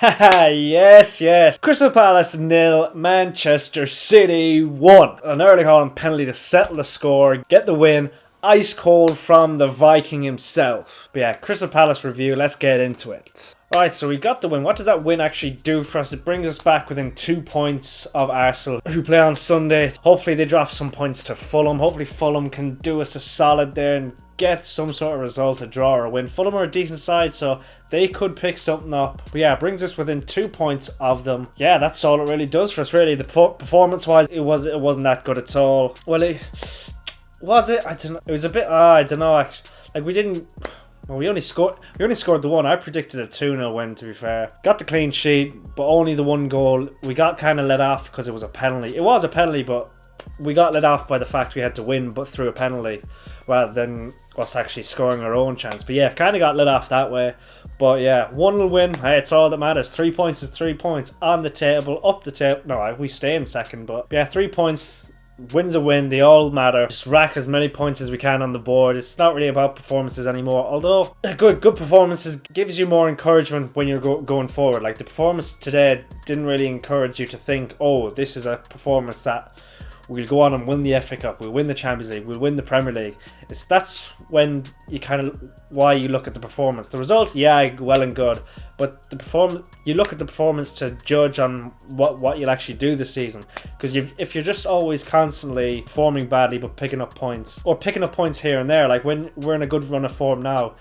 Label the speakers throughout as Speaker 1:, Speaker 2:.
Speaker 1: Yes. Crystal Palace 0, Manchester City 1. An early Haaland penalty to settle the score, get the win. Ice cold from the Viking himself. But yeah, Crystal Palace review, let's get into it. Alright, so we got the win. What does that win actually do for us? It brings us back within 2 points of Arsenal, who play on Sunday. Hopefully they drop some points to Fulham. Hopefully Fulham can do us a solid there and get some sort of result, a draw or a win. Fulham are a decent side, so they could pick something up. But yeah, it brings us within 2 points of them. Yeah, that's all it really does for us, really. The performance-wise, it wasn't that good at all. Well, was it? I don't know. It was a bit. I don't know. Actually, like we didn't. Well, we only scored the one. I predicted a 2-0 win. To be fair, got the clean sheet, but only the one goal. We got kind of let off because it was a penalty. It was a penalty, but we got let off by the fact we had to win, but through a penalty, rather than us actually scoring our own chance. But yeah, kind of got let off that way. But yeah, 1-0 win. Hey, it's all that matters. 3 points is 3 points on the table, up the table. No, we stay in second, but yeah, 3 points. Win's a win, they all matter. Just rack as many points as we can on the board. It's not really about performances anymore, although good performances gives you more encouragement when you're going forward. Like the performance today didn't really encourage you to think, oh, this is a performance that we'll go on and win the FA Cup, we'll win the Champions League, we'll win the Premier League. That's when you why you look at the performance. The result, yeah, well and good, but the performance, you look at the performance to judge on what you'll actually do this season. Because if you're just always constantly performing badly but picking up points here and there, like when we're in a good run of form now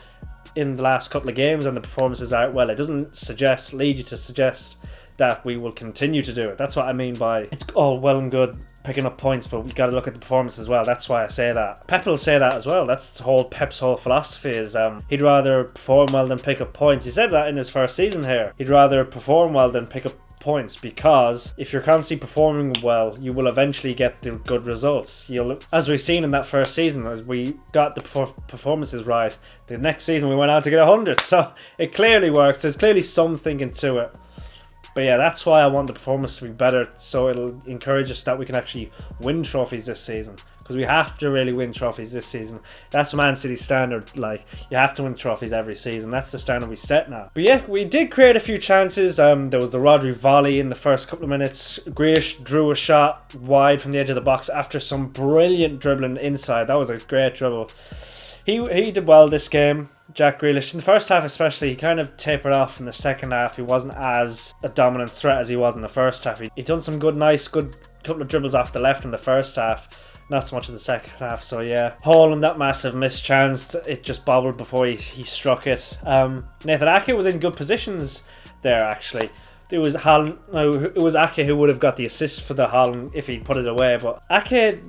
Speaker 1: in the last couple of games and the performances aren't well, it doesn't lead you to suggest that we will continue to do it. That's what I mean by it's all well and good picking up points, but we got to look at the performance as well. That's why I say that. Pep will say that as well. That's Pep's whole philosophy is he'd rather perform well than pick up points. He said that in his first season here. He'd rather perform well than pick up points, because if you're constantly performing well, you will eventually get the good results. As we've seen in that first season, as we got the performances right, the next season we went out to get 100. So it clearly works. There's clearly some thinking to it. But yeah, that's why I want the performance to be better, so it'll encourage us that we can actually win trophies this season. Because we have to really win trophies this season. That's Man City's standard. Like, you have to win trophies every season. That's the standard we set now. But yeah, we did create a few chances. There was the Rodri volley in the first couple of minutes. Grealish drew a shot wide from the edge of the box after some brilliant dribbling inside. That was a great dribble. He did well this game, Jack Grealish. In the first half especially, he kind of tapered off. In the second half, he wasn't as a dominant threat as he was in the first half. He done some good couple of dribbles off the left in the first half, not so much in the second half. So yeah, Haaland, that massive missed chance, it just bobbled before he struck it. Nathan Ake was in good positions there actually. It was Ake who would have got the assist for the Haaland if he put it away. But Ake,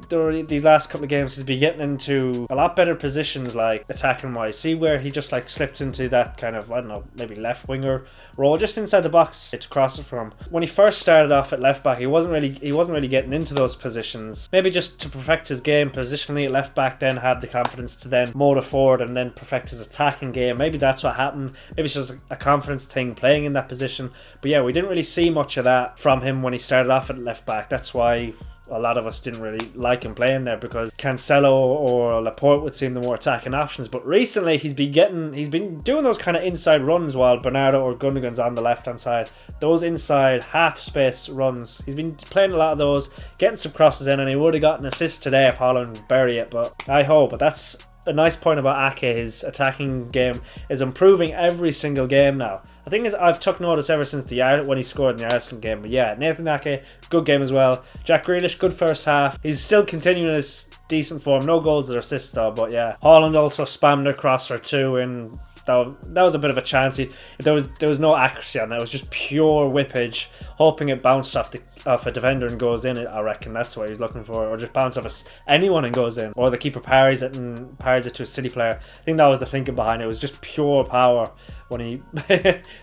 Speaker 1: these last couple of games, has been getting into a lot better positions, like attacking wise. See where he just like slipped into that kind of, I don't know, maybe left winger role just inside the box to cross it from. When he first started off at left back, he wasn't really getting into those positions. Maybe just to perfect his game positionally at left back, then had the confidence to then motor forward and then perfect his attacking game. Maybe that's what happened. Maybe it's just a confidence thing playing in that position. But yeah, we didn't really see much of that from him when he started off at left back. That's why a lot of us didn't really like him playing there, because Cancelo or Laporte would seem the more attacking options. But recently he's been doing those kind of inside runs while Bernardo or Gundogan's on the left hand side. Those inside half space runs, he's been playing a lot of those, getting some crosses in, and he would have got an assist today if Haaland would bury it. But I hope. But that's a nice point about Ake. His attacking game is improving every single game now. I think I've took notice ever since when he scored in the Arsenal game. But yeah, Nathan Ake, good game as well. Jack Grealish, good first half. He's still continuing his decent form. No goals or assists though, but yeah. Haaland also spammed a cross or two, and that was a bit of a chance. There was no accuracy on that. It was just pure whippage, hoping it bounced off a defender and goes in. I reckon that's what he was looking for, or just bounce off anyone and goes in, or the keeper parries it to a City player. I think that was the thinking behind it. It was just pure power when he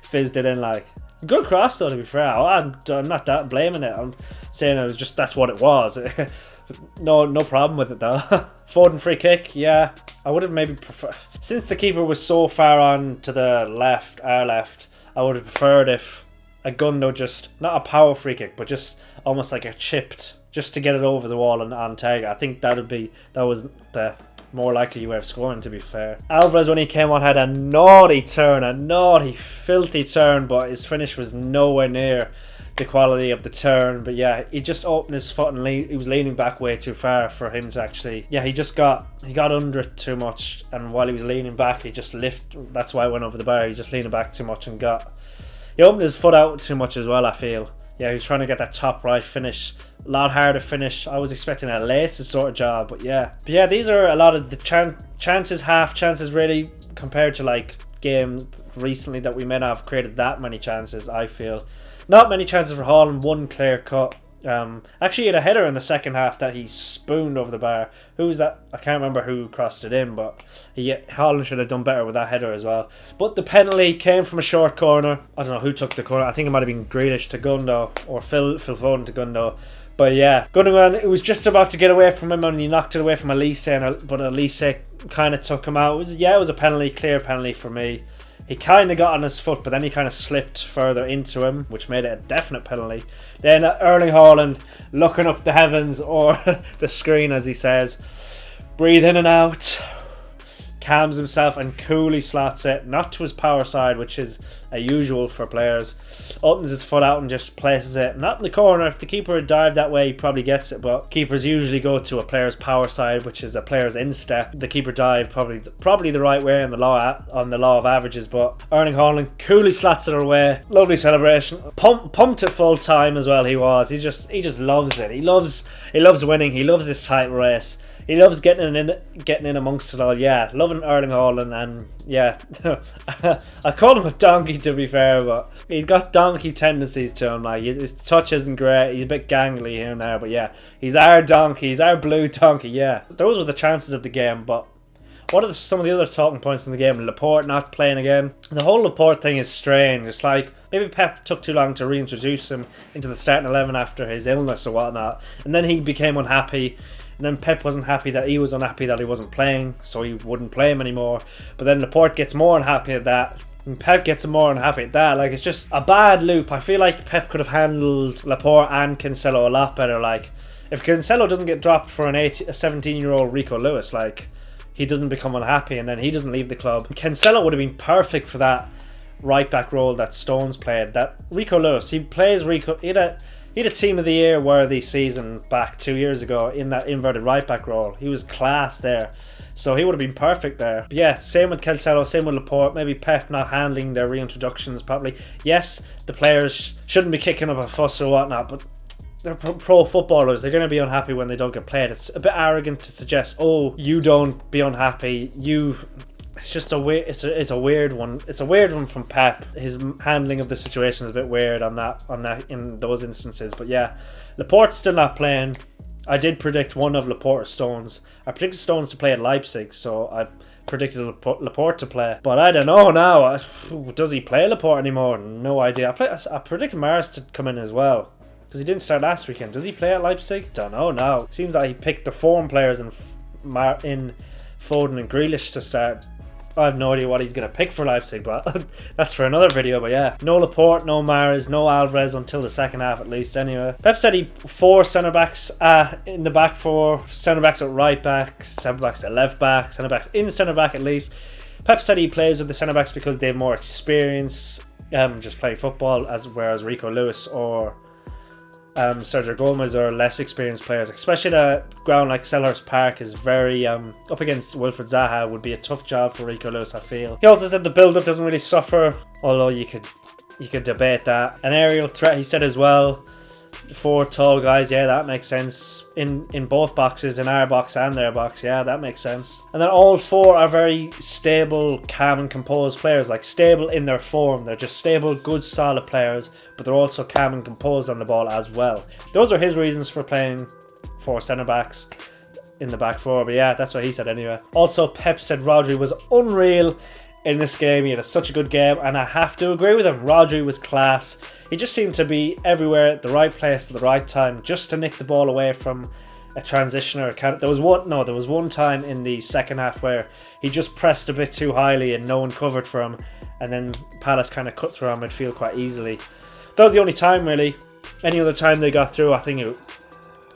Speaker 1: fizzed it in. Like, good cross though, to be fair. I'm not that blaming it. I'm saying it was just, that's what it was. No problem with it though. Foden free kick, yeah. I would have maybe preferred, since the keeper was so far on to the left, our left, I would have preferred if a Gundo, just not a power free kick, but just almost like a chipped, just to get it over the wall and on target. I think that was the more likely you were scoring, to be fair. Alvarez, when he came on, had a naughty turn, a naughty, filthy turn, but his finish was nowhere near the quality of the turn. But yeah, he just opened his foot and he was leaning back way too far for him to actually, yeah, he got under it too much, and while he was leaning back, he just that's why he went over the bar. He just leaning back too much and he opened his foot out too much as well, I feel. Yeah, he was trying to get that top right finish, a lot harder finish. I was expecting a laces sort of job, but yeah, these are a lot of the chances, half chances really, compared to like games recently that we may not have created that many chances. I feel not many chances for Haaland, one clear cut. Actually, he had a header in the second half that he spooned over the bar. Who was that? I can't remember who crossed it in, but Haaland should have done better with that header as well. But the penalty came from a short corner. I don't know who took the corner. I think it might have been Grealish to Gundo, or Phil Foden to Gundo. But yeah, Gundogan, it was just about to get away from him and he knocked it away from Elise, but Elise kind of took him out. It was a penalty, clear penalty for me. He kind of got on his foot, but then he kind of slipped further into him, which made it a definite penalty. Then Erling Haaland, looking up the heavens, or the screen as he says, breathe in and out, calms himself and coolly slots it, not to his power side, which is a usual for players. Opens his foot out and just places it, not in the corner. If the keeper had dived that way, he probably gets it, but keepers usually go to a player's power side, which is a player's instep. The keeper dived probably the right way on the law of averages, but Erling Haaland coolly slots it away. Lovely celebration. Pumped at full time as well. He just loves it. He loves winning. He loves this title race. He loves getting in amongst it all. Yeah, loving Erling Haaland, and yeah, I call him a donkey, to be fair, but he's got donkey tendencies to him. Like, his touch isn't great. He's a bit gangly here and there, but yeah, he's our donkey. He's our blue donkey. Yeah, those were the chances of the game. But what are some of the other talking points in the game? Laporte not playing again. The whole Laporte thing is strange. It's like maybe Pep took too long to reintroduce him into the starting 11 after his illness or whatnot, and then he became unhappy. And then Pep wasn't happy that he was unhappy that he wasn't playing, so he wouldn't play him anymore. But then Laporte gets more unhappy at that, and Pep gets more unhappy at that. Like, it's just a bad loop. I feel like Pep could have handled Laporte and Cancelo a lot better. Like, if Cancelo doesn't get dropped for a 17-year-old Rico Lewis, like, he doesn't become unhappy and then he doesn't leave the club. Cancelo would have been perfect for that right back role that Stones played. That Rico Lewis, he plays Rico. He had a Team of the Year worthy season back 2 years ago in that inverted right back role. He was class there, so he would have been perfect there. But yeah, same with Cancelo, same with Laporte. Maybe Pep not handling their reintroductions properly. Yes, the players shouldn't be kicking up a fuss or whatnot, but they're pro footballers. They're going to be unhappy when they don't get played. It's a bit arrogant to suggest, oh, you don't be unhappy. It's just a weird. It's a weird one. It's a weird one from Pep. His handling of the situation is a bit weird on that in those instances. But yeah, Laporte's still not playing. I did predict one of Laporte or Stones. I predicted Stones to play at Leipzig, so I predicted Laporte to play. But I don't know now. Does he play Laporte anymore? No idea. I predicted Maris to come in as well, because he didn't start last weekend. Does he play at Leipzig? Don't know now. Seems like he picked the form players in Foden and Grealish to start. I have no idea what he's going to pick for Leipzig, but that's for another video. But yeah, no Laporte, no Mahrez, no Alvarez until the second half at least anyway. Pep said he 4 centre-backs in the back 4, centre-backs at right back, centre-backs at left back, centre-backs in the centre-back at least. Pep said he plays with the centre-backs because they have more experience just playing football, whereas Rico Lewis or Sergio Gomez are less experienced players, especially a ground like Selhurst Park is very up against Wilfred Zaha would be a tough job for Rico Lewis, I feel. He also said the build-up doesn't really suffer, although you could debate that. An aerial threat, he said as well. 4 tall guys, yeah, that makes sense. In both boxes, in our box and their box, yeah, that makes sense. And then all 4 are very stable, calm and composed players, like stable in their form. They're just stable, good, solid players, but they're also calm and composed on the ball as well. Those are his reasons for playing 4 centre-backs in the back 4, but yeah, that's what he said anyway. Also, Pep said Rodri was unreal in this game. He had such a good game, and I have to agree with him. Rodri was class. He just seemed to be everywhere at the right place at the right time, just to nick the ball away from a transition or a counter. There was one time in the second half where he just pressed a bit too highly and no one covered for him, and then Palace kind of cut through our midfield quite easily. That was the only time really. Any other time they got through, I think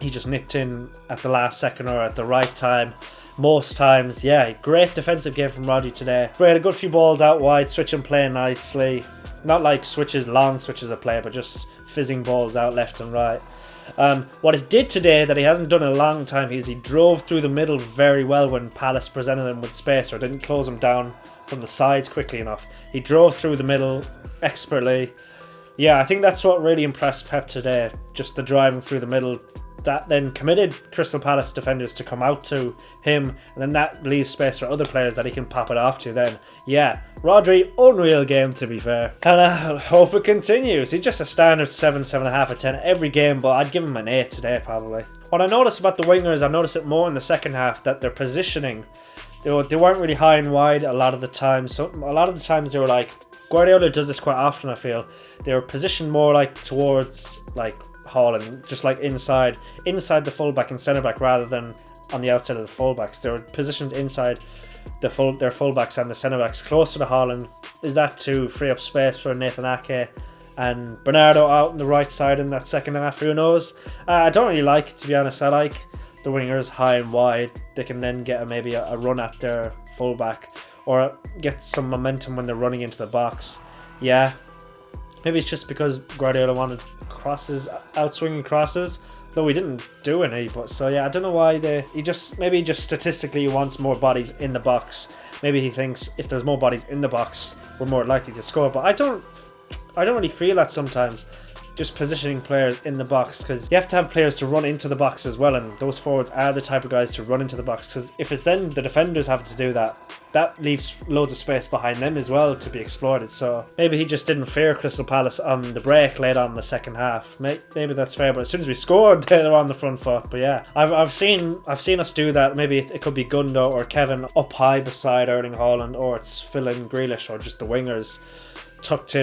Speaker 1: he just nicked in at the last second or at the right time. most times. Yeah, great defensive game from Rodri today. We had a good few balls out wide, switching play nicely. Not like long switches of play, but just fizzing balls out left and right. What he did today that he hasn't done in a long time is he drove through the middle very well when Palace presented him with space or didn't close him down from the sides quickly enough. He drove through the middle expertly. Yeah, I think that's what really impressed Pep today, just the driving through the middle. That then committed Crystal Palace defenders to come out to him, and then that leaves space for other players that he can pop it off to then. Yeah, Rodri, unreal game to be fair. And I hope it continues. He's just a standard 7, 7.5 out of 10 every game, but I'd give him an 8 today probably. What I noticed about the wingers, I noticed it more in the second half, that their positioning, they weren't really high and wide a lot of the time. So a lot of the times they were like, Guardiola does this quite often I feel. They were positioned more like towards like Haaland, just like inside the fullback and centre back rather than on the outside of the fullbacks. They were positioned inside their fullbacks and the centre backs closer to Haaland. Is that to free up space for Nathan Ake and Bernardo out on the right side in that second half? Who knows? I don't really like it, to be honest. I like the wingers high and wide. They can then get maybe a run at their fullback or get some momentum when they're running into the box. Yeah, maybe it's just because Guardiola wanted crosses, outswinging crosses, though we didn't do any. But so yeah, I don't know why maybe just statistically he wants more bodies in the box. Maybe he thinks if there's more bodies in the box, we're more likely to score. But I don't really feel that sometimes. Just positioning players in the box, because you have to have players to run into the box as well, and those forwards are the type of guys to run into the box, because if it's then the defenders having to do that, that leaves loads of space behind them as well to be exploited. So maybe he just didn't fear Crystal Palace on the break late on in the second half. Maybe that's fair, but as soon as we scored, they were on the front foot. But yeah, I've seen us do that. Maybe it could be Gundo or Kevin up high beside Erling Haaland, or it's Phil and Grealish, or just the wingers tucked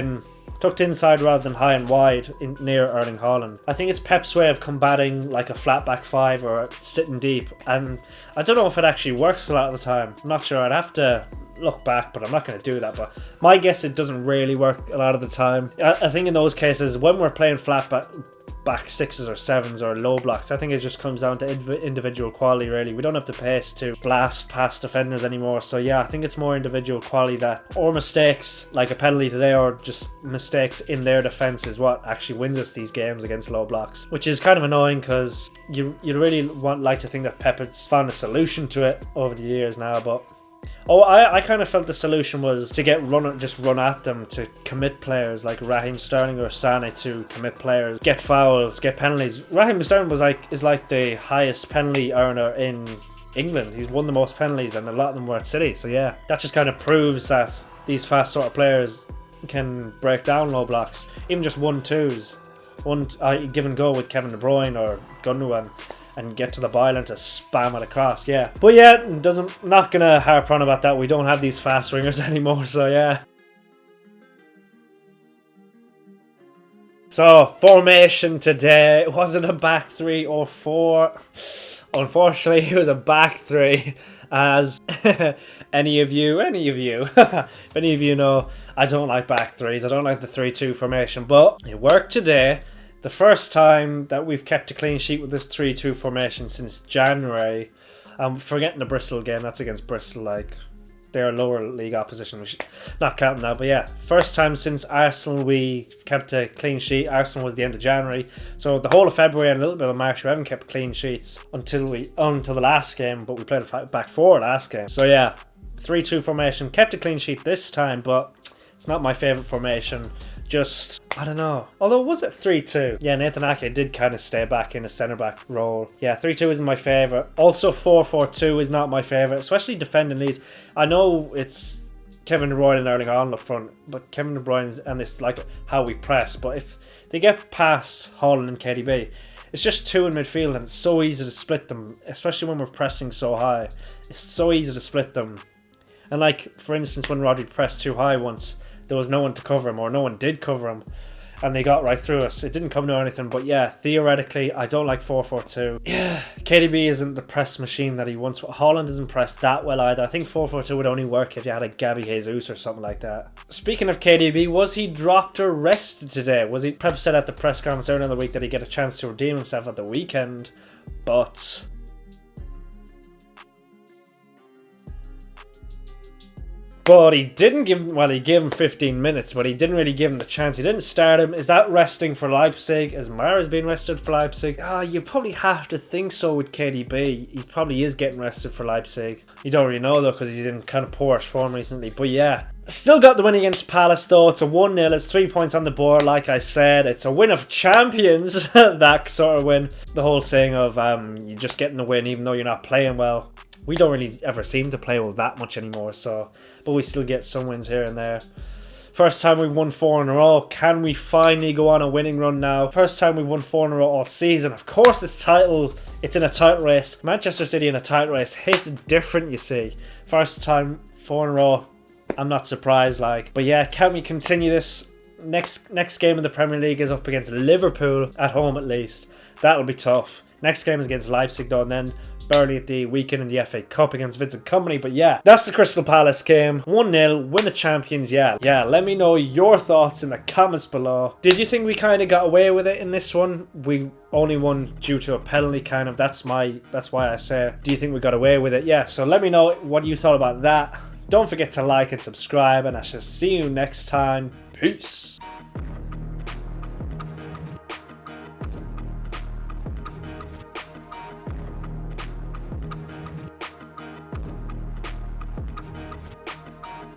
Speaker 1: inside rather than high and wide near Erling Haaland. I think it's Pep's way of combating like a flat back five or sitting deep, and I don't know if it actually works a lot of the time. I'm not sure. I'd have to look back, but I'm not going to do that. But my guess, it doesn't really work a lot of the time. I think in those cases, when we're playing flat back 6s or 7s or low blocks, I think it just comes down to individual quality really. We don't have the pace to blast past defenders anymore, so yeah, I think it's more individual quality or mistakes like a penalty today, or just mistakes in their defence is what actually wins us these games against low blocks, which is kind of annoying because you really like to think that Pep has found a solution to it over the years now. But I kind of felt the solution was to run at them, to commit players like Raheem Sterling or Sane, to commit players, get fouls, get penalties. Raheem Sterling is like the highest penalty earner in England. He's won the most penalties, and a lot of them were at City. So yeah, that just kind of proves that these fast sort of players can break down low blocks, even just 1-2s, give and go with Kevin De Bruyne or Gundogan, and get to the byline to spam it across. Yeah, but yeah, not gonna harp on about that. We don't have these fast wingers anymore, so yeah. So formation today, was it a back 3 or 4? Unfortunately, it was a back 3, as any of you if any of you know, I don't like back 3s. I don't like the 3-2 formation, but it worked today. The first time that we've kept a clean sheet with this 3-2 formation since January. I'm forgetting the Bristol game. That's against Bristol. Like, they're a lower league opposition. We should not count that. But yeah, first time since Arsenal we kept a clean sheet. Arsenal was the end of January. So the whole of February and a little bit of March, we haven't kept clean sheets until the last game. But we played a back 4 last game. So yeah, 3-2 formation. Kept a clean sheet this time, but it's not my favourite formation. Just, I don't know. Although, was it 3-2? Yeah, Nathan Ake did kind of stay back in a centre-back role. Yeah, 3-2 isn't my favourite. Also, 4-4-2 is not my favourite, especially defending these. I know it's Kevin De Bruyne and Erling Haaland up front, but Kevin De Bruyne, and it's like how we press. But if they get past Haaland and KDB, it's just 2 in midfield, and it's so easy to split them, especially when we're pressing so high. It's so easy to split them. And like, for instance, when Rodri pressed too high once, there was no one to cover him, or no one did cover him, and they got right through us. It didn't come to anything, but yeah, theoretically, I don't like 4-4-2. Yeah, KDB isn't the press machine that he once was. Haaland doesn't press that well either. I think 4-4-2 would only work if you had a Gabby Jesus or something like that. Speaking of KDB, was he dropped or rested today? Pep said at the press conference earlier in the week that he'd get a chance to redeem himself at the weekend, but But he didn't give him, well, he gave him 15 minutes, but he didn't really give him the chance. He didn't start him. Is that resting for Leipzig? Is Mara's being rested for Leipzig? You probably have to think so with KDB. He probably is getting rested for Leipzig. You don't really know though, because he's in kind of poor form recently. But yeah, still got the win against Palace though. It's a 1-0. It's 3 points on the board. Like I said, it's a win of champions. That sort of win. The whole saying of you just getting the win even though you're not playing well. We don't really ever seem to play well that much anymore, so, but we still get some wins here and there. First time we've won 4 in a row. Can we finally go on a winning run now? First time we've won 4 in a row all season. Of course, it's in a title race. Manchester City in a title race hits different, you see. First time 4 in a row. I'm not surprised, like. But yeah, can we continue this? Next game in the Premier League is up against Liverpool, at home at least. That'll be tough. Next game is against Leipzig though, and then Burnley at the weekend in the FA Cup against Vincent Kompany. But yeah, that's the Crystal Palace game. 1-0, win the champions. Yeah, let me know your thoughts in the comments below. Did you think we kind of got away with it in this one? We only won due to a penalty, kind of. That's why I say, do you think we got away with it? Yeah, so let me know what you thought about that. Don't forget to like and subscribe, and I shall see you next time. Peace.